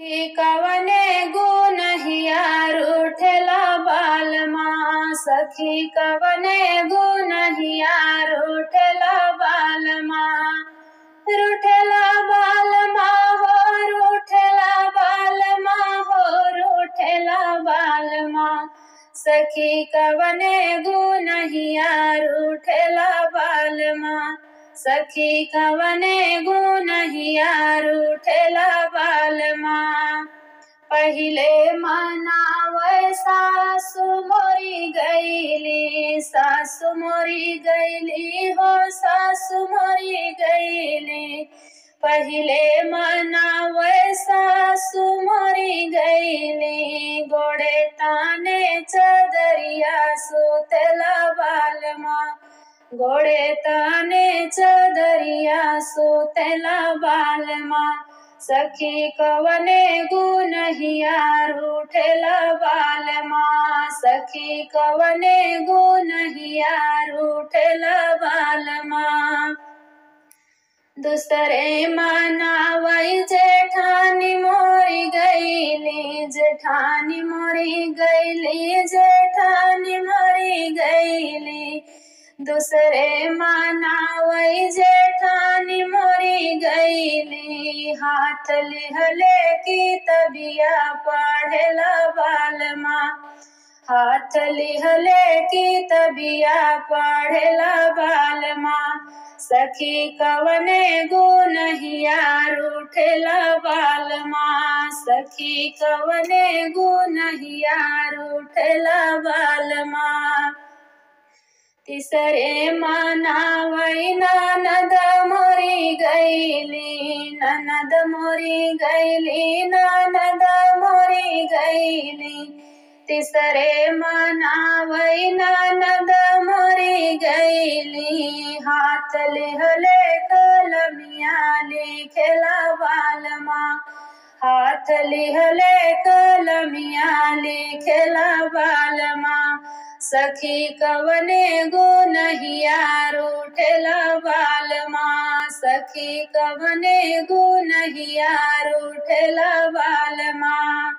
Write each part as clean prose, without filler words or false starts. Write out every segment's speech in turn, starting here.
ही कवने गुनहिया रूठेला बालमा। सखी कवने गुनहिया रूठेला बालमा। रूठेला बालमा हो, रूठेला बालमा हो, रूठेला बालमा। सखी कवने गुनहिया रूठेला बालमा। सखी कवने गुनहिया रूठेला बालमा। पहिले मनावै सासु मोरी गईली, सासु मोरी गईली हो, सासु मोरी गईली। पहिले मनावै सासु मोरी गईली, गोड़े ताने चदरिया सुतेला बालमा। गोड़े ताने चदरिया सुतेला बालमा। सखी कवने गुनहिया रूठेला बालमा। सखी कवने गुनहिया रूठेला बालमा। दूसरे मनावै जेठानी मोरी गईली, जेठानी मोरी गईली, जेठानी मोरी गईली। दूसरे मनावै जेठानी मोरी गईली, हाथ लिहले की तबिया पढ़ेला बालमा। हाथ लिहले की तबिया पढ़ेला बालमा। सखी कवने गुनहिया रूठेला बालमा। सखी कवने गुनहिया रूठेला बालमा। तीसरे मनावै ननद मोरी गईली, ननद मोरी गईली, ननद मोरी गईली। तीसरे मनावै ननद मोरी गईली, हाथ लिहले कलमिया लिखेला बालमा। हाथ लिहले कलमिया लिखेला बालमा। सखी कवने गुनहिया रूठेला बालमा। सखी कवने गुनहिया रूठेला बालमा।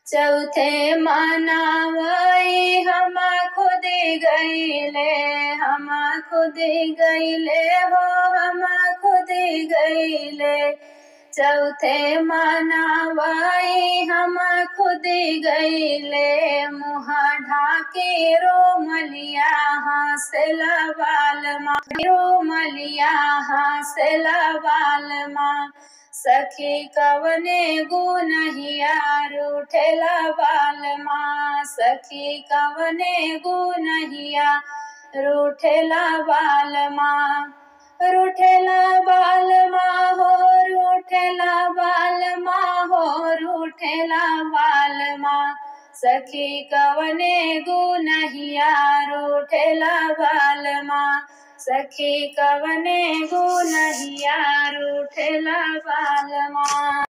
चौथे मनावै हम खुद गईले, हम खुद गईले हो, हम खुद गईले। चौथे मनावै हम खुद गईले, मुँह ढाके रोमलिया हंसेला बालमा। रोमलिया हंसेला बालमा। सखी कवने गुनहिया रूठेला बालमा। सखी कवने गुनहिया रूठेला बालमा। रूठेला बालमा हो, रूठेला बालमा हो, रूठेला बालमा। सखी कवने गुनहिया रूठेला बालमा। सखी कवने गुनहिया रूठेला बालमा।